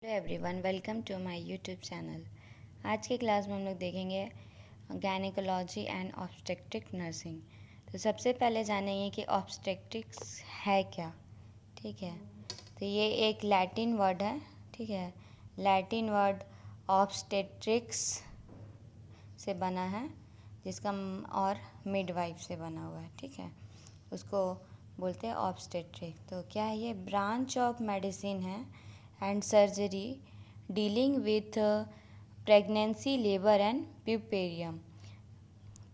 Hello everyone, welcome to my YouTube channel. आज के class में हम लोग देखेंगे गायनेकोलॉजी एंड ऑब्स्टेट्रिक नर्सिंग। तो सबसे पहले जानेंगे कि ऑब्स्टेट्रिक्स है क्या। ठीक है, तो ये एक लैटिन वर्ड है। ठीक है, लैटिन वर्ड ऑब्स्टेट्रिक्स से बना है, जिसका और मिडवाइफ से बना हुआ है। ठीक है, उसको बोलते हैं ऑब्स्टेट्रिक। तो क्या है, ये ब्रांच ऑफ मेडिसिन है and surgery dealing with pregnancy, labour and puerperium.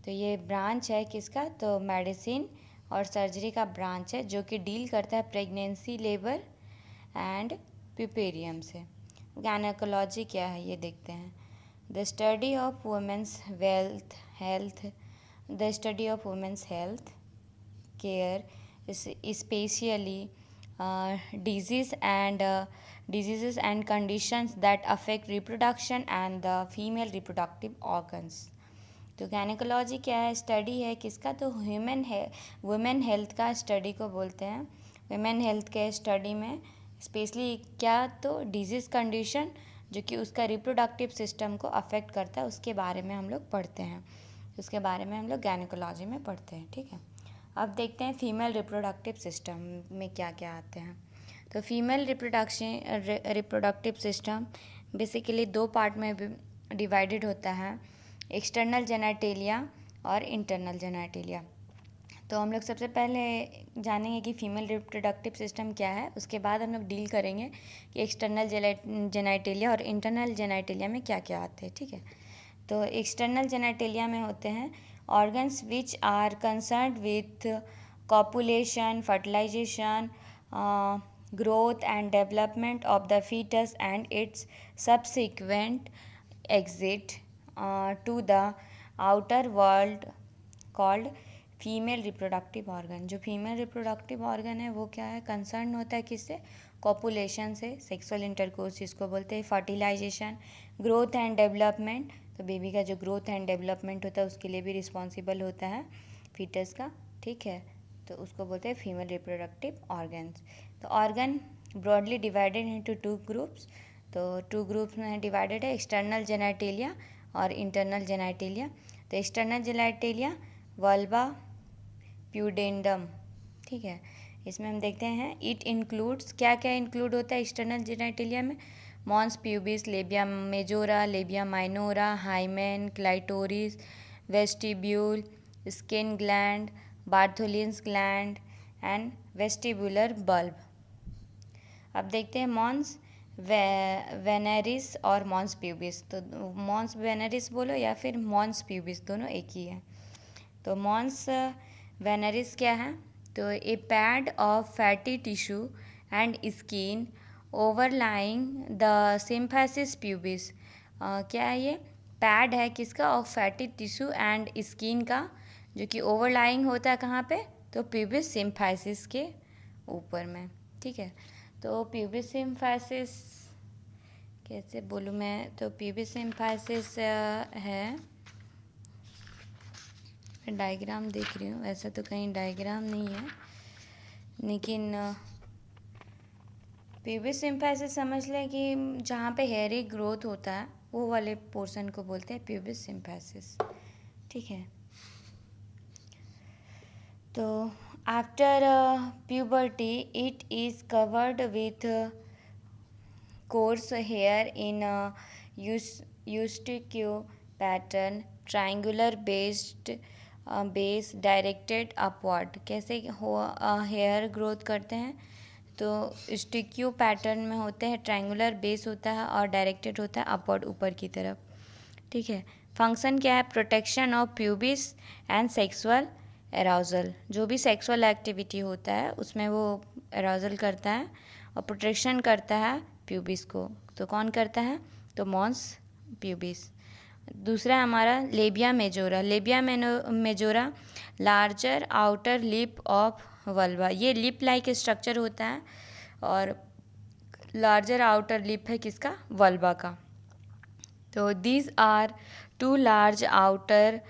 तो ये ब्रांच है किसका, तो मेडिसिन और सर्जरी का ब्रांच है जो कि डील करता है प्रेगनेंसी, लेबर एंड प्यूपेरियम से। गायनेकोलॉजी क्या है ये देखते हैं। The study of women's wealth health the study of women's health care specially diseases and conditions that affect reproduction and the female reproductive organs। तो गायनेकोलॉजी क्या है, स्टडी है किसका, तो वुमेन हेल्थ का स्टडी को बोलते हैं। वुमेन हेल्थ के स्टडी में स्पेशली क्या, तो डिजीज़ कंडीशन जो कि उसका रिप्रोडक्टिव सिस्टम को अफेक्ट करता है, उसके बारे में हम लोग पढ़ते हैं। उसके बारे में हम लोग गायनेकोलॉजी में पढ़ते हैं। ठीक है, अब देखते हैं फीमेल रिप्रोडक्टिव सिस्टम में क्या क्या आते हैं। तो फीमेल रिप्रोडक्टिव सिस्टम बेसिकली दो पार्ट में डिवाइडेड होता है, एक्सटर्नल जेनेटेलिया और इंटरनल जेनेटेलिया। तो हम लोग सबसे पहले जानेंगे कि फीमेल रिप्रोडक्टिव सिस्टम क्या है, उसके बाद हम लोग डील करेंगे कि एक्सटर्नल जेनेटेलिया और इंटरनल जेनेटेलिया में क्या क्या आते हैं। ठीक है, तो एक्सटर्नल जेनेटेलिया में होते हैं organs which are concerned with copulation, fertilization, growth and development of the fetus and its subsequent exit to the outer world called female reproductive organ. जो फीमेल रिप्रोडक्टिव ऑर्गन है वो क्या है, कंसर्न होता है किससे, कॉपुलेशन से, सेक्सुअल इंटरकोर्स जिसको बोलते हैं, फर्टिलाइजेशन, ग्रोथ एंड डेवलपमेंट। तो बेबी का जो ग्रोथ एंड डेवलपमेंट होता है उसके लिए भी रिस्पॉन्सिबल होता है फीटस का। ठीक है, तो उसको बोलते हैं फीमेल रिप्रोडक्टिव ऑर्गन्स। तो organ broadly divided into two groups. तो टू ग्रुप्स में डिवाइडेड है, एक्सटर्नल जेनेटेलिया और इंटरनल जेनेटेलिया। तो एक्सटर्नल जेनेटेलिया वल्बा प्यूडेंडम। ठीक है, इसमें हम देखते हैं इट इंक्लूड्स, क्या क्या इंक्लूड होता है एक्सटर्नल जेनेटेलिया में, mons pubis, labia majora, labia minora, hymen, clitoris, vestibule, skin gland, Bartholin's gland and vestibular bulb. अब देखते हैं मॉन्स वेनेरिस और मॉन्स प्यूबिस। तो मॉन्स वेनेरिस बोलो या फिर मॉन्स प्यूबिस, दोनों एक ही है। तो मॉन्स वेनेरिस क्या है, तो a pad of fatty tissue and skin overlying the symphysis pubis. क्या है ये, पैड है किसका, of fatty tissue and skin का, जो कि ओवरलाइंग होता है कहाँ पे, तो प्यूबिस सिम्फाइसिस के ऊपर में। ठीक है, तो प्यूबिस सिम्फाइसिस कैसे बोलूँ मैं, तो प्यूबिस सिम्फाइसिस है, डायग्राम देख रही हूँ, ऐसा तो कहीं डायग्राम नहीं है, लेकिन प्यूबिस सिम्फाइसिस समझ लें कि जहाँ पे हेयरी ग्रोथ होता है वो वाले पोर्शन को बोलते हैं प्यूबिस सिम्फाइसिस। ठीक है, तो after puberty it is covered with coarse hair in यूस्टिक्यू pattern, triangular based base directed upward. कैसे हेयर ग्रोथ करते हैं, तो स्टिक्यू पैटर्न में होते हैं, ट्रायंगुलर बेस होता है और डायरेक्टेड होता है अपवर्ड, ऊपर की तरफ। ठीक है, फंक्शन क्या है, protection of pubis and sexual arousal. जो भी सेक्सुअल एक्टिविटी होता है उसमें वो एराउजल करता है और प्रोटेक्शन करता है प्यूबिस को। तो कौन करता है, तो मॉन्स प्यूबिस। दूसरा हमारा labia majora. Labia majora larger outer lip of vulva. ये लिप लाइक स्ट्रक्चर होता है और लार्जर आउटर लिप है किसका, वल्वा का। तो these are two large outer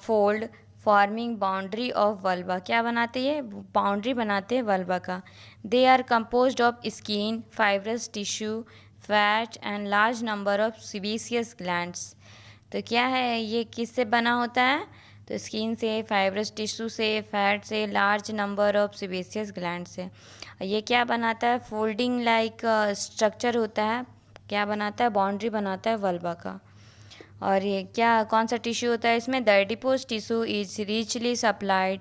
fold forming boundary of vulva. क्या बनाते हैं, बाउंड्री बनाते हैं वल्वा का। They are composed of skin, fibrous tissue, fat and large number of sebaceous glands. तो क्या है, ये किससे बना होता है? तो स्किन से, फाइब्रस टिश्यू से, फैट से, large number of sebaceous gland से। ये क्या बनाता है? फोल्डिंग लाइक स्ट्रक्चर होता है। क्या बनाता है? बाउंड्री बनाता है वल्वा का। और ये क्या, कौन सा टिश्यू होता है इसमें? The adipose tissue is richly supplied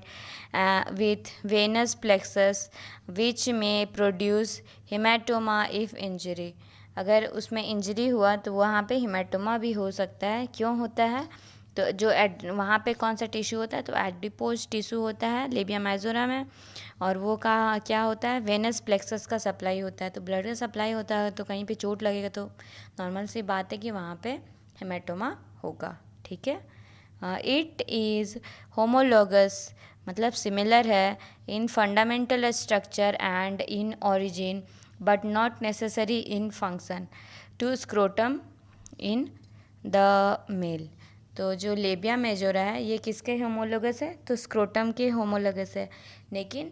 with venous plexus which may produce haematoma if injury. अगर उसमें इंजरी हुआ तो वहाँ पे हेमाटोमा भी हो सकता है। क्यों होता है? तो जो वहाँ पे कौन सा टिश्यू होता है? तो एडिपोज टिश्यू होता है लेबिया मेजोरा में। और वो का क्या होता है? वेनस प्लेक्सस का सप्लाई होता है। तो ब्लड का सप्लाई होता है तो कहीं पे चोट लगेगा तो नॉर्मल सी बात है कि वहाँ पे हेमाटोमा होगा। ठीक है। इट इज़ होमोलोगस, मतलब सिमिलर है in fundamental structure and in origin but not necessary in function to scrotum in the male. तो जो लेबिया मेजोरा है ये किसके होमोलोगस है? तो स्क्रोटम के होमोलोगस है। लेकिन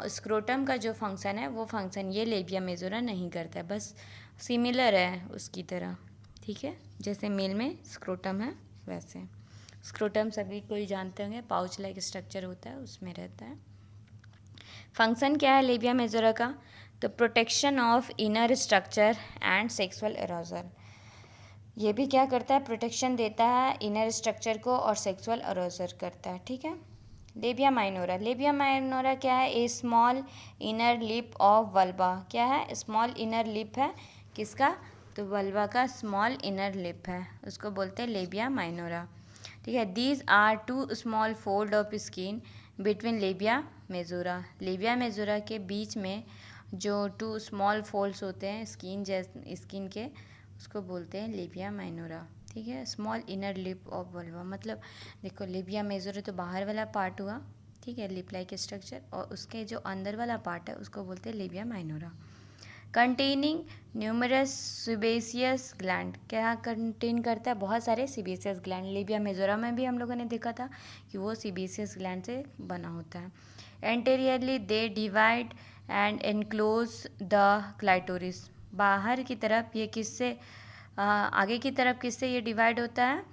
स्क्रोटम का जो फंक्शन है वो फंक्शन ये लेबिया मेजोरा नहीं करता है, बस सिमिलर है उसकी तरह। ठीक है, जैसे मेल में स्क्रोटम है वैसे। स्क्रोटम सभी कोई जानते होंगे, पाउच लाइक स्ट्रक्चर होता है, उसमें रहता है। फंक्शन क्या है लेबिया मेजोरा का? तो protection of inner structure and sexual aerogel. ये भी क्या करता है? प्रोटेक्शन देता है इनर स्ट्रक्चर को और सेक्सुअल एरोजल करता है। ठीक है। Labia minora. लेबिया माइनोरा क्या है? A small inner lip of vulva. क्या है? स्मॉल इनर लिप है किसका? तो वल्वा का स्मॉल इनर लिप है, उसको बोलते हैं लेबिया माइनोरा। ठीक है। These are two small fold of skin between labia majora. Labia majora के बीच में जो टू स्मॉल फोल्ड्स होते हैं स्किन के, उसको बोलते हैं लेबिया माइनोरा। ठीक है। Small inner lip of vulva, मतलब देखो लेबिया मेजोरा तो बाहर वाला पार्ट हुआ, ठीक है, लिप लाइक स्ट्रक्चर, और उसके जो अंदर वाला पार्ट है उसको बोलते हैं labia minora. Containing numerous sebaceous gland. क्या कंटेन करता है? बहुत सारे सीबेसियस ग्लैंड। लेबिया मेजोरा में भी हम लोगों ने देखा था कि वो सीबेसियस ग्लैंड से बना होता है। Anteriorly they divide and enclose the clitoris. बाहर की तरफ ये किससे, आगे की तरफ किससे ये डिवाइड होता है?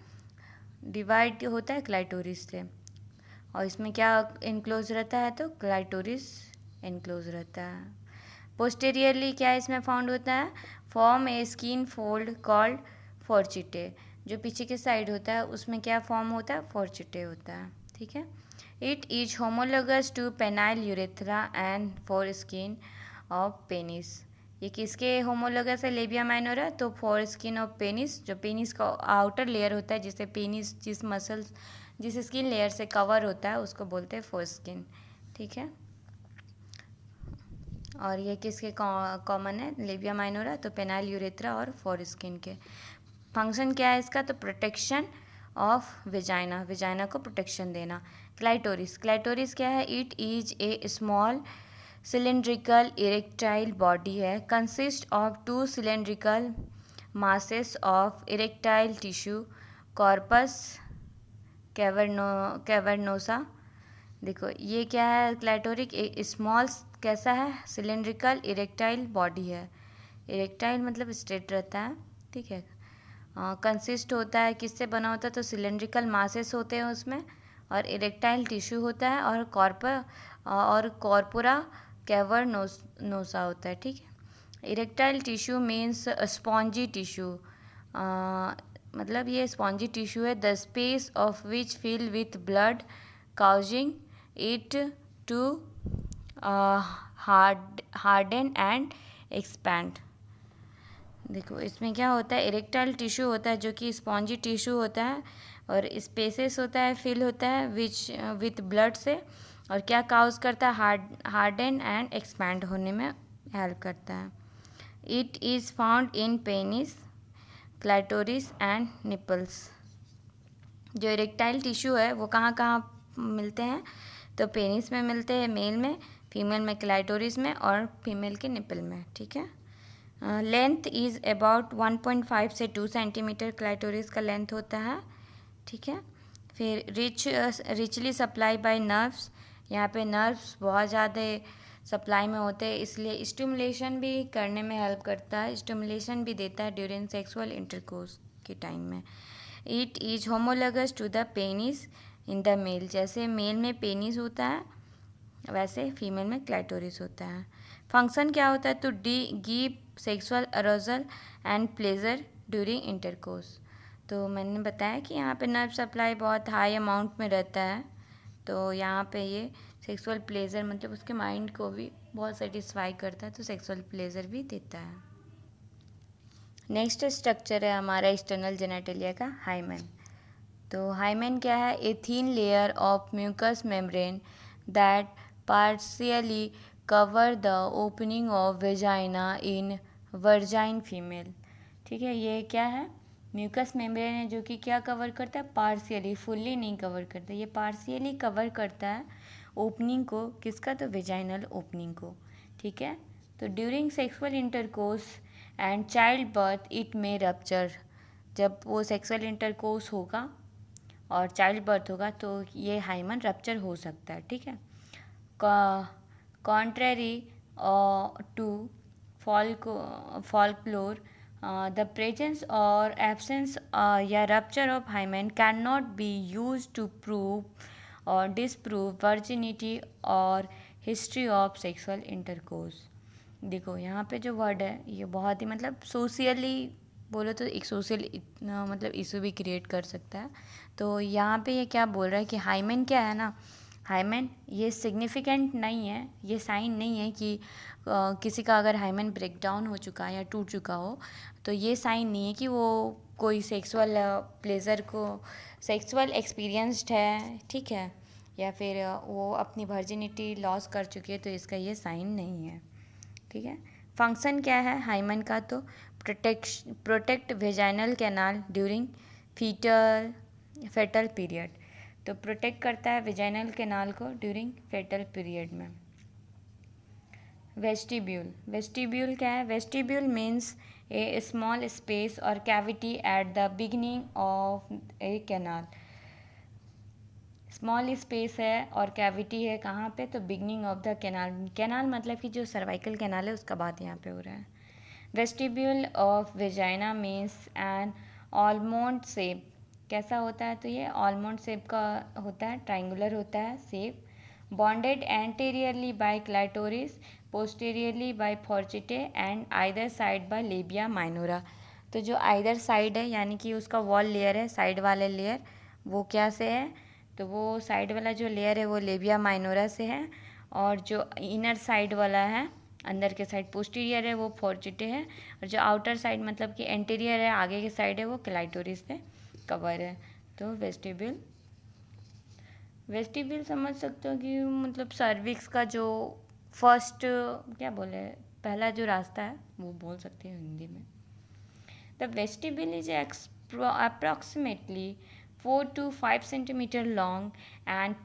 डिवाइड होता है क्लाइटोरिस से। और इसमें क्या इनक्लोज रहता है? तो क्लाइटोरिस इनक्लोज रहता है। पोस्टेरियरली क्या इसमें फाउंड होता है? फॉर्म ए स्किन फोल्ड कॉल्ड फोर्चिटे। जो पीछे के साइड होता है उसमें क्या फॉर्म होता है? फोर्चिटे होता है। ठीक है। It is homologous to penile urethra and foreskin of penis. ये किसके होमोलोगस है लेबिया माइनोरा? तो फोर स्किन ऑफ पेनिस, जो पेनिस का आउटर लेयर होता है जिसे पेनिस जिस स्किन लेयर से कवर होता है उसको बोलते हैं फोर स्किन। ठीक है। और ये किसके कॉमन है लेबिया माइनोरा? तो पेनाइल यूरेथ्रा और फोर स्किन के। फंक्शन क्या है इसका? तो प्रोटेक्शन ऑफ विजाइना, विजाइना को प्रोटेक्शन देना। क्लाइटोरिस। क्लाइटोरिस क्या है? It is a small cylindrical erectile body है, consist of two cylindrical masses of erectile tissue, corpus cavernosa. देखो ये क्या है? क्लाइटोरिक एक स्मॉल कैसा है? सिलेंड्रिकल इरेक्टाइल बॉडी है। इरेक्टाइल मतलब स्ट्रेट रहता है। ठीक है। कंसिस्ट होता है, किससे बना होता है? तो सिलेंड्रिकल मासेस होते हैं उसमें, और इरेक्टाइल टिश्यू होता है, और कॉर्पोरा कैवर्नोसा होता है। ठीक है। Erectile tissue means spongy tissue, मतलब ये स्पॉन्जी टिश्यू है, the space of which fill with blood causing it to harden and expand। देखो इसमें क्या होता है? इरेक्टाइल टिश्यू होता है जो कि स्पॉन्जी टिश्यू होता है, और स्पेसेस होता है, फिल होता है विथ ब्लड से, और क्या काउज करता है? हार्डन एंड एक्सपैंड होने में हेल्प करता है। It is found in penis, clitoris and nipples. जो इरेक्टाइल टिश्यू है वो कहाँ कहाँ मिलते हैं? तो पेनिस में मिलते हैं मेल में, फीमेल में क्लाइटोरिस में, और फीमेल के निपल में। ठीक है। लेंथ इज़ अबाउट 1.5 से 2 सेंटीमीटर क्लाइटोरिस का लेंथ होता है। ठीक है। फिर रिचली सप्लाई बाय नर्व्स। यहाँ पे नर्व्स बहुत ज़्यादा सप्लाई में होते हैं, इसलिए स्टिमुलेशन भी करने में हेल्प करता है, स्टिमुलेशन भी देता है ड्यूरिंग सेक्सुअल इंटरकोर्स के टाइम में। It is homologous to the penis in the male, जैसे मेल में पेनिस होता है वैसे फीमेल में क्लैटोरिस होता है। फंक्शन क्या होता है? To give sexual arousal and pleasure during intercourse. तो मैंने बताया कि यहाँ पे नर्व सप्लाई बहुत हाई अमाउंट में रहता है, तो यहाँ पे ये सेक्सुअल प्लेजर मतलब उसके माइंड को भी बहुत सेटिस्फाई करता है, तो सेक्सुअल प्लेजर भी देता है। नेक्स्ट स्ट्रक्चर है हमारा एक्सटर्नल जेनेटिलिया का हाइमेन। तो हाइमेन क्या है? A thin layer of mucous membrane that partially cover the opening of vagina in virgin female. ठीक है, ये क्या है? म्यूकस मेम्ब्रेन है जो कि क्या कवर करता है? पार्शियली, फुल्ली नहीं कवर करता, ये पार्शियली कवर करता है ओपनिंग को, किसका? तो वेजाइनल ओपनिंग को। ठीक है, तो during sexual intercourse and child birth it में रप्चर, जब वो सेक्सुअल इंटरकोर्स होगा और चाइल्ड बर्थ होगा तो ये हाइमन रप्चर हो सकता है। ठीक है, contrary to folklore, the presence or absence या rupture of hymen cannot be used to prove or disprove virginity or history of sexual intercourse। देखो यहाँ पे जो वर्ड है ये बहुत ही मतलब सोशियली बोलो तो एक सोशल मतलब इशू भी क्रिएट कर सकता है। तो यहाँ पे ये क्या बोल रहा है कि हाइमेन क्या है ना, हाइमेन ये सिग्निफिकेंट नहीं है, ये साइन नहीं है कि किसी का अगर हाइमेन ब्रेक डाउन हो चुका है या टूट चुका हो तो ये साइन नहीं है कि वो कोई सेक्सुअल प्लेजर को सेक्सुअल एक्सपीरियंस्ड है। ठीक है, या फिर वो अपनी वर्जिनिटी लॉस कर चुकी है, तो इसका ये साइन नहीं है। ठीक है, फंक्शन क्या है हाइमन का? तो protect vaginal canal during fetal period, तो प्रोटेक्ट करता है वेजाइनल कैनाल को ड्यूरिंग फेटल पीरियड में। वेस्टिब्यूल, वेस्टिब्यूल क्या है? Vestibule means a small space और cavity at the beginning of a canal. Small space है और कैविटी है कहाँ पे? तो beginning of the canal, canal मतलब कि जो सर्वाइकल कैनाल है उसका बात यहाँ पे हो रहा है। Vestibule of vagina means an almond shape, कैसा होता है? तो ये ऑलमोंड शेप का होता है, ट्राइंगुलर होता है shape, bounded anteriorly by clitoris, posteriorly by fourchette and either side by labia minora. तो जो आइदर साइड है यानी कि उसका वॉल लेयर है, साइड वाले लेयर, वो क्या से है? तो वो साइड वाला जो लेयर है वो लेबिया माइनोरा से है, और जो इनर साइड वाला है अंदर के साइड पोस्टीरियर है वो फॉर्चिटे है, और जो आउटर साइड मतलब कि एंटीरियर है आगे के साइड है वो क्लाइटोरिस से कवर है। तो वेस्टिब्यूल, वेस्टिब्यूल समझ सकते हो कि मतलब सर्विक्स का जो फर्स्ट क्या बोले पहला जो रास्ता है वो बोल सकते हैं हिंदी में। The vestibule is approximately 4 to 5 centimeter long and